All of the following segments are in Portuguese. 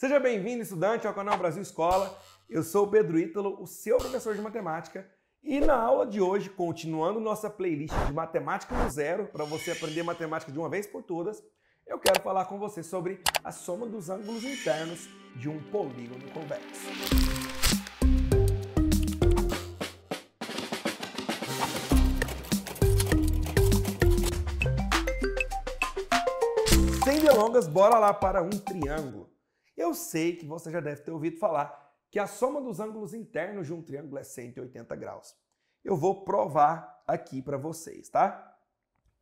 Seja bem-vindo, estudante, ao canal Brasil Escola. Eu sou o Pedro Ítalo, o seu professor de matemática. E na aula de hoje, continuando nossa playlist de Matemática no Zero, para você aprender matemática de uma vez por todas, eu quero falar com você sobre a soma dos ângulos internos de um polígono convexo. Sem delongas, bora lá para um triângulo. Eu sei que você já deve ter ouvido falar que a soma dos ângulos internos de um triângulo é 180 graus. Eu vou provar aqui para vocês, tá?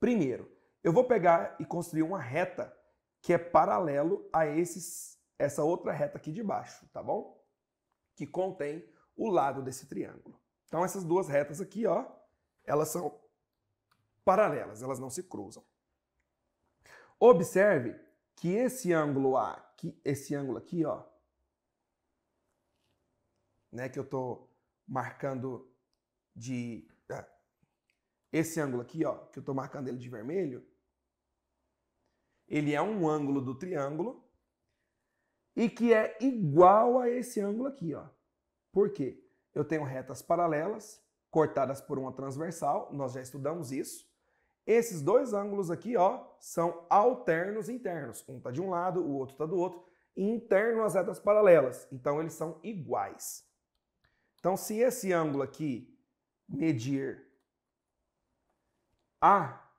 Primeiro, eu vou pegar e construir uma reta que é paralelo a essa outra reta aqui de baixo, tá bom? Que contém o lado desse triângulo. Então essas duas retas aqui, ó, elas são paralelas, elas não se cruzam. Observe que esse ângulo aqui, ó, né, que eu tô marcando esse ângulo aqui, ó, que eu tô marcando ele de vermelho, ele é um ângulo do triângulo e que é igual a esse ângulo aqui, ó. Por quê? Eu tenho retas paralelas cortadas por uma transversal, nós já estudamos isso. Esses dois ângulos aqui, ó, são alternos internos. Um está de um lado, o outro está do outro. Interno às retas paralelas. Então, eles são iguais. Então, se esse ângulo aqui medir A,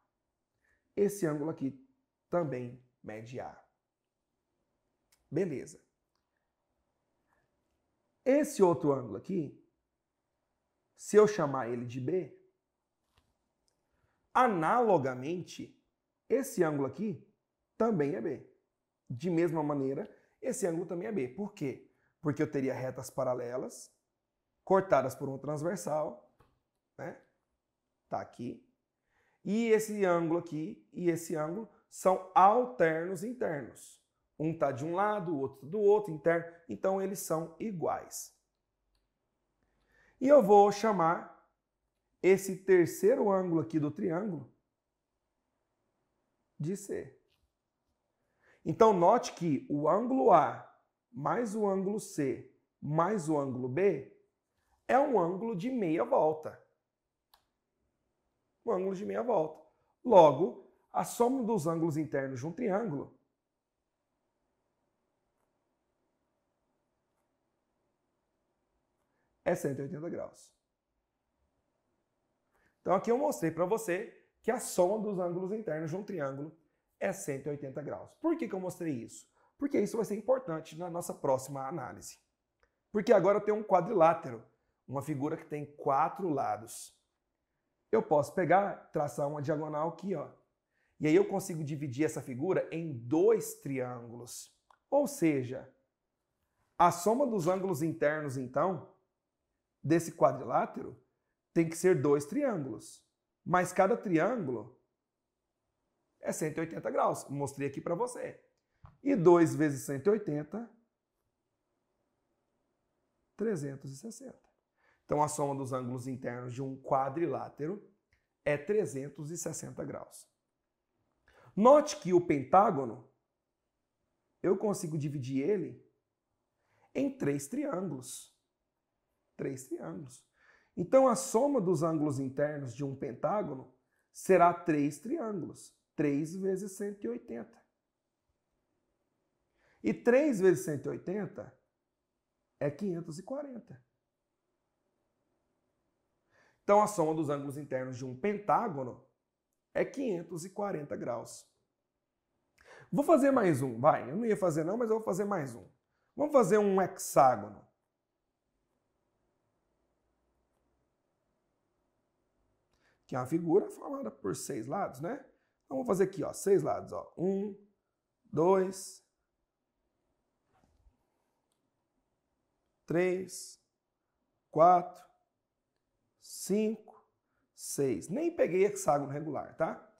esse ângulo aqui também mede A. Beleza. Esse outro ângulo aqui, se eu chamar ele de B, analogamente, esse ângulo aqui também é B. De mesma maneira, esse ângulo também é B. Por quê? Porque eu teria retas paralelas, cortadas por uma transversal, né? Tá aqui. E esse ângulo aqui e esse ângulo são alternos internos. Um tá de um lado, o outro do outro, interno. Então, eles são iguais. E eu vou chamar esse terceiro ângulo aqui do triângulo de C. Então, note que o ângulo A mais o ângulo C mais o ângulo B é um ângulo de meia volta. Um ângulo de meia volta. Logo, a soma dos ângulos internos de um triângulo é 180 graus. Então aqui eu mostrei para você que a soma dos ângulos internos de um triângulo é 180 graus. Por que eu mostrei isso? Porque isso vai ser importante na nossa próxima análise. Porque agora eu tenho um quadrilátero, uma figura que tem 4 lados. Eu posso pegar, traçar uma diagonal aqui, ó. E aí eu consigo dividir essa figura em 2 triângulos. Ou seja, a soma dos ângulos internos, então, desse quadrilátero tem que ser 2 triângulos. Mas cada triângulo é 180 graus. Mostrei aqui para você. E 2 vezes 180, 360. Então, a soma dos ângulos internos de um quadrilátero é 360 graus. Note que o pentágono, eu consigo dividir ele em 3 triângulos. 3 triângulos. Então, a soma dos ângulos internos de um pentágono será 3 triângulos. 3 vezes 180. E 3 vezes 180 é 540. Então, a soma dos ângulos internos de um pentágono é 540 graus. Vou fazer mais um, vai. Eu não ia fazer não, mas eu vou fazer mais um. Vamos fazer um hexágono. Que é uma figura formada por 6 lados, né? Então, vamos fazer aqui, ó, 6 lados, ó. 1, 2, 3, 4, 5, 6. Nem peguei hexágono regular, tá?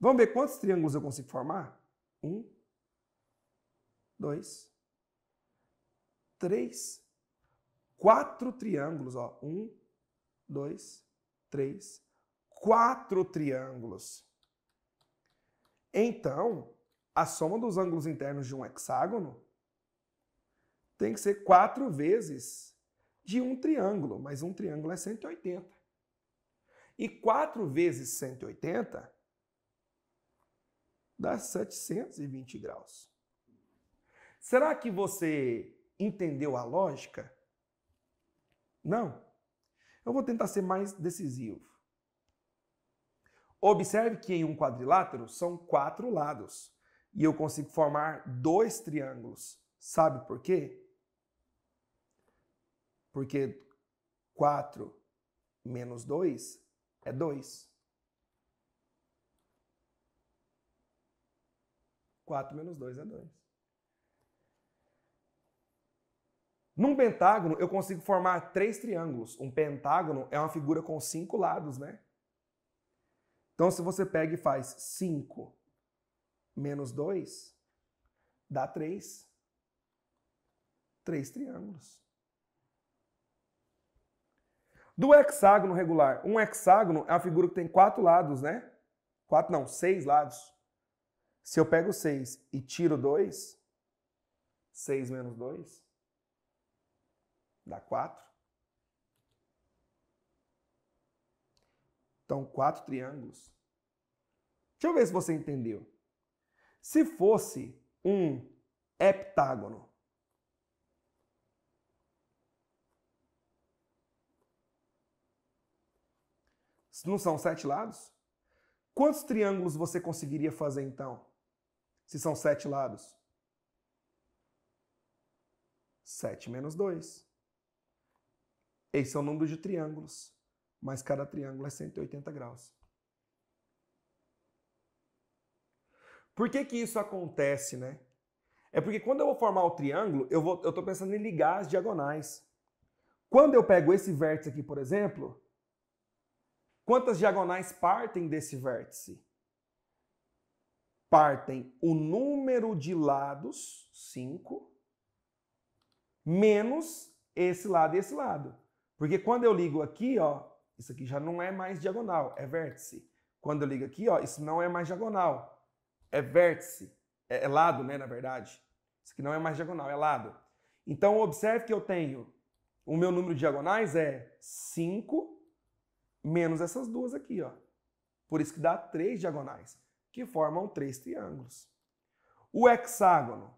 Vamos ver quantos triângulos eu consigo formar? 1, 2, 3, 4 triângulos, ó. 1, 2, 3, 4 triângulos. Então, a soma dos ângulos internos de um hexágono tem que ser 4 vezes de um triângulo, mas um triângulo é 180. E 4 vezes 180 dá 720 graus. Será que você entendeu a lógica? Não. Eu vou tentar ser mais decisivo. Observe que em um quadrilátero são 4 lados. E eu consigo formar 2 triângulos. Sabe por quê? Porque 4 menos 2 é 2. 4 menos 2 é 2. Num pentágono, eu consigo formar 3 triângulos. Um pentágono é uma figura com 5 lados, né? Então, se você pega e faz 5 menos 2, dá 3. 3 triângulos. Do hexágono regular. Um hexágono é uma figura que tem 4 lados, né? 4 não, 6 lados. Se eu pego 6 e tiro 2, 6 menos 2, dá 4. Então, 4 triângulos. Deixa eu ver se você entendeu. Se fosse um heptágono, não são 7 lados? Quantos triângulos você conseguiria fazer então? Se são 7 lados? 7 menos 2. Esse é o número de triângulos, mas cada triângulo é 180 graus. Por que que isso acontece, né? É porque quando eu vou formar o triângulo, eu estou pensando em ligar as diagonais. Quando eu pego esse vértice aqui, por exemplo, quantas diagonais partem desse vértice? Partem o número de lados, 5, menos esse lado e esse lado. Porque quando eu ligo aqui, ó, isso aqui já não é mais diagonal, é vértice. Quando eu ligo aqui, ó, isso não é mais diagonal, é vértice. É lado, né, na verdade. Isso aqui não é mais diagonal, é lado. Então, observe que eu tenho, o meu número de diagonais é 5 menos essas duas aqui, ó. Por isso que dá 3 diagonais, que formam 3 triângulos. O hexágono,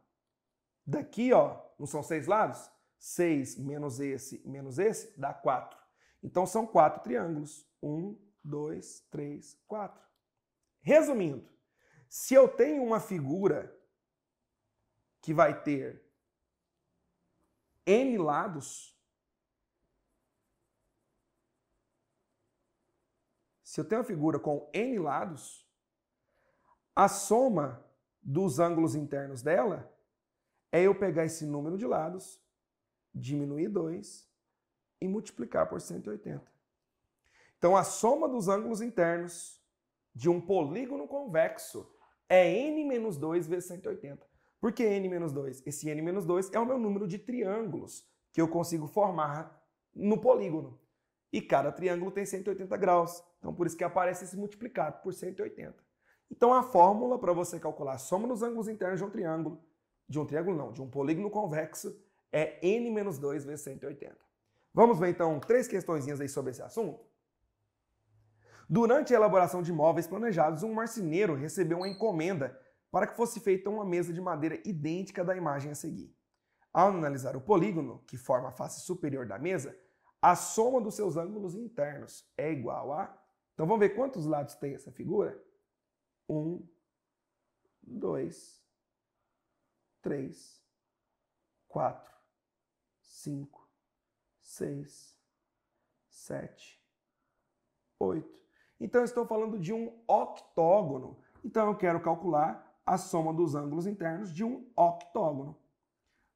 daqui, ó, não são 6 lados? 6 menos esse, dá 4. Então, são 4 triângulos. 1, 2, 3, 4. Resumindo, se eu tenho uma figura que vai ter N lados, se eu tenho uma figura com N lados, a soma dos ângulos internos dela é eu pegar esse número de lados, diminuir 2 e multiplicar por 180. Então, a soma dos ângulos internos de um polígono convexo é n menos 2 vezes 180. Por que n menos 2? Esse n menos 2 é o meu número de triângulos que eu consigo formar no polígono. E cada triângulo tem 180 graus. Então, por isso que aparece esse multiplicado por 180. Então, a fórmula para você calcular a soma dos ângulos internos de um polígono convexo, é n menos 2 vezes 180. Vamos ver, então, 3 questõezinhas aí sobre esse assunto? Durante a elaboração de móveis planejados, um marceneiro recebeu uma encomenda para que fosse feita uma mesa de madeira idêntica da imagem a seguir. Ao analisar o polígono, que forma a face superior da mesa, a soma dos seus ângulos internos é igual a... Então vamos ver quantos lados tem essa figura? 1, 2, 3, 4, 5, 6, 7, 8. Então eu estou falando de um octógono. Então eu quero calcular a soma dos ângulos internos de um octógono.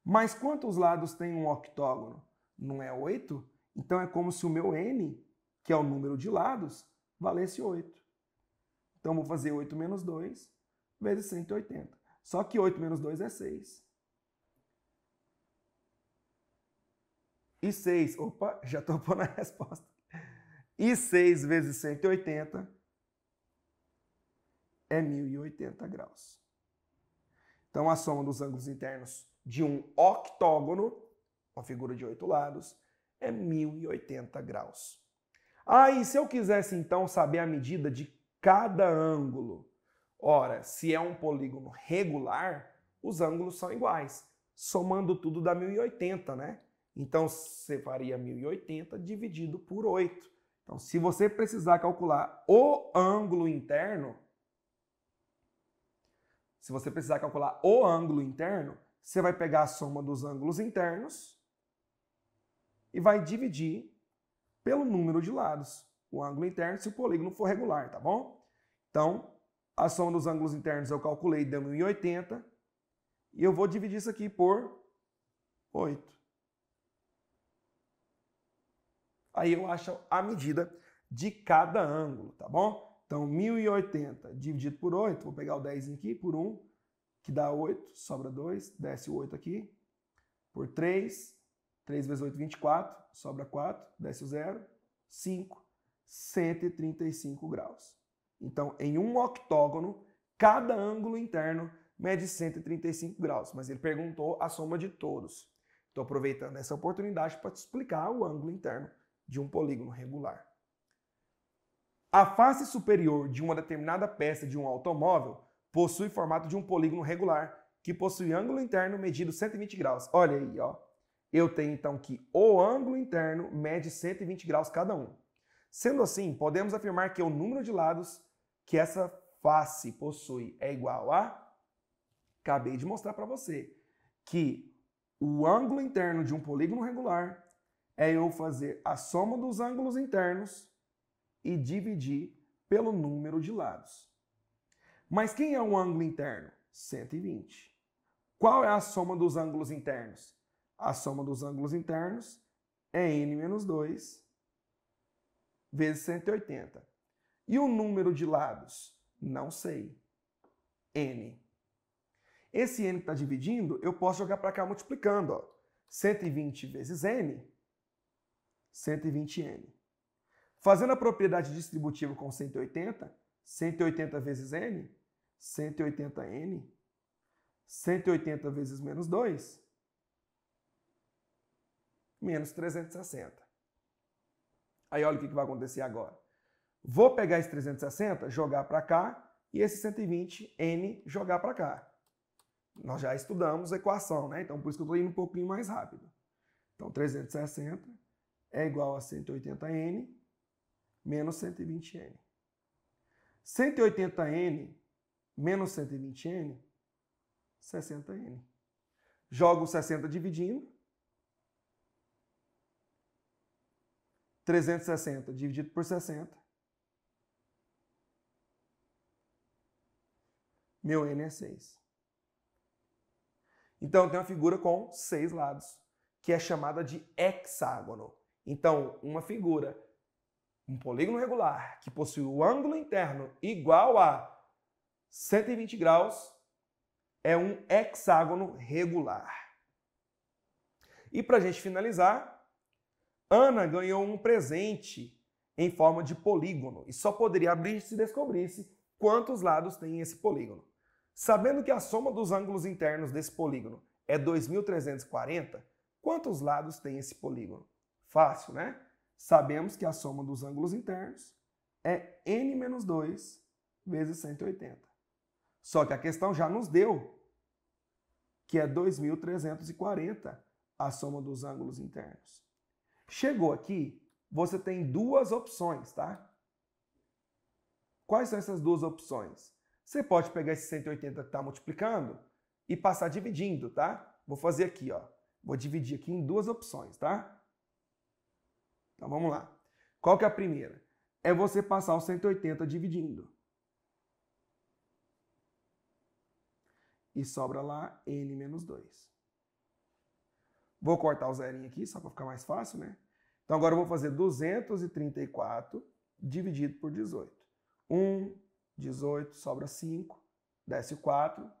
Mas quantos lados tem um octógono? Não é 8? Então é como se o meu n, que é o número de lados, valesse 8. Então eu vou fazer 8 menos 2 vezes 180. Só que 8 menos 2 é 6. E 6, opa, já estou pondo a resposta. E 6 vezes 180 é 1080 graus. Então, a soma dos ângulos internos de um octógono uma figura de 8 lados, é 1080 graus. Ah, e se eu quisesse então saber a medida de cada ângulo? Ora, se é um polígono regular, os ângulos são iguais. Somando tudo dá 1080, né? Então você faria 1080 dividido por 8. Então, se você precisar calcular o ângulo interno, você vai pegar a soma dos ângulos internos e vai dividir pelo número de lados. O ângulo interno se o polígono for regular, tá bom? Então, a soma dos ângulos internos eu calculei, deu 1080. E eu vou dividir isso aqui por 8. Aí eu acho a medida de cada ângulo, tá bom? Então, 1080 dividido por 8, vou pegar o 10 aqui, por 1, que dá 8, sobra 2, desce o 8 aqui, por 3, 3 vezes 8, 24, sobra 4, desce o 0, 5, 135 graus. Então, em um octógono, cada ângulo interno mede 135 graus, mas ele perguntou a soma de todos. Estou aproveitando essa oportunidade para te explicar o ângulo interno de um polígono regular. A face superior de uma determinada peça de um automóvel possui formato de um polígono regular, que possui ângulo interno medido 120 graus. Olha aí, ó. Eu tenho então que o ângulo interno mede 120 graus cada um. Sendo assim, podemos afirmar que o número de lados que essa face possui é igual a... Acabei de mostrar para você que o ângulo interno de um polígono regular é eu fazer a soma dos ângulos internos e dividir pelo número de lados. Mas quem é um ângulo interno? 120. Qual é a soma dos ângulos internos? A soma dos ângulos internos é n menos 2 vezes 180. E o número de lados? Não sei. N. Esse n que está dividindo, eu posso jogar para cá multiplicando. Ó. 120 vezes n, 120n. Fazendo a propriedade distributiva com 180, 180 vezes n, 180n, 180 vezes menos 2, menos 360. Aí olha o que vai acontecer agora. Vou pegar esse 360, jogar para cá, e esse 120n jogar para cá. Nós já estudamos a equação, né? Então por isso que eu estou indo um pouquinho mais rápido. Então 360 é igual a 180n menos 120n. 180n menos 120n, 60n. Jogo 60 dividindo. 360 dividido por 60. Meu n é 6. Então, tem uma figura com 6 lados, que é chamada de hexágono. Então, uma figura, um polígono regular, que possui o ângulo interno igual a 120 graus, é um hexágono regular. E para a gente finalizar, Ana ganhou um presente em forma de polígono e só poderia abrir se descobrisse quantos lados tem esse polígono. Sabendo que a soma dos ângulos internos desse polígono é 2.340, quantos lados tem esse polígono? Fácil, né? Sabemos que a soma dos ângulos internos é n menos 2 vezes 180. Só que a questão já nos deu que é 2.340 a soma dos ângulos internos. Chegou aqui, você tem duas opções, tá? Quais são essas duas opções? Você pode pegar esse 180 que está multiplicando e passar dividindo, tá? Vou fazer aqui, ó. Vou dividir aqui em duas opções, tá? Então vamos lá. Qual que é a primeira? É você passar o 180 dividindo. E sobra lá n menos 2. Vou cortar o zerinho aqui, só para ficar mais fácil, né? Então agora eu vou fazer 234 dividido por 18. 18, sobra 5, desce o 4.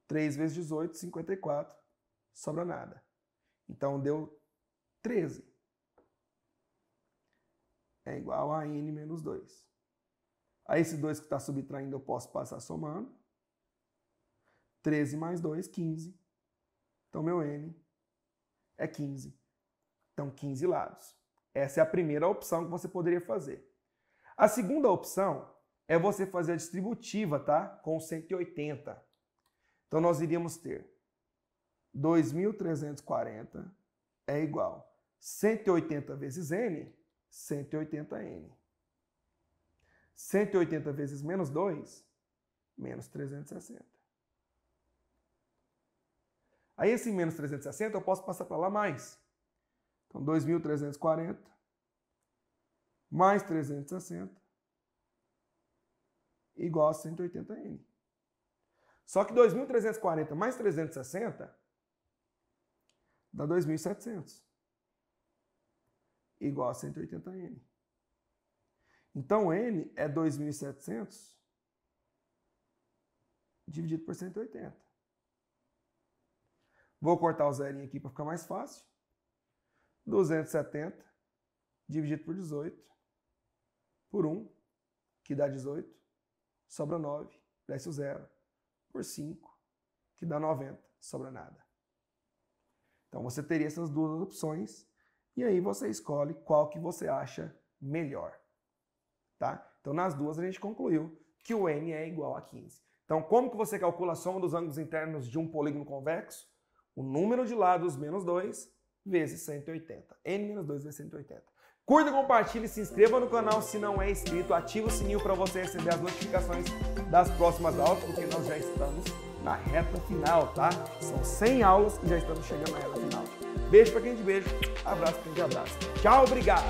3 vezes 18, 54, sobra nada. Então deu 13. É igual a n menos 2. Aí esse 2 que está subtraindo eu posso passar somando. 13 mais 2, 15. Então meu n é 15. Então, 15 lados. Essa é a primeira opção que você poderia fazer. A segunda opção é você fazer a distributiva, tá? Com 180. Então, nós iríamos ter 2.340 é igual 180 vezes n, 180n. 180 vezes menos 2, menos 360. Aí esse menos 360 eu posso passar para lá mais. Então 2.340 mais 360 igual a 180n. Só que 2.340 mais 360 dá 2.700 igual a 180n. Então, n é 2.700 dividido por 180. Vou cortar o zerinho aqui para ficar mais fácil. 270 dividido por 18 por 1, que dá 18. Sobra 9, desce o 0. Por 5, que dá 90, sobra nada. Então, você teria essas duas opções e aí você escolhe qual que você acha melhor. Tá? Então, nas duas a gente concluiu que o n é igual a 15. Então, como que você calcula a soma dos ângulos internos de um polígono convexo? O número de lados menos 2 vezes 180. n menos 2 vezes 180. Curta, compartilhe, se inscreva no canal se não é inscrito, ative o sininho para você receber as notificações das próximas aulas, porque nós já estamos na reta final, tá? São 100 aulas e já estamos chegando na reta final. Beijo para quem de beijo, abraço para quem de abraço. Tchau, obrigado!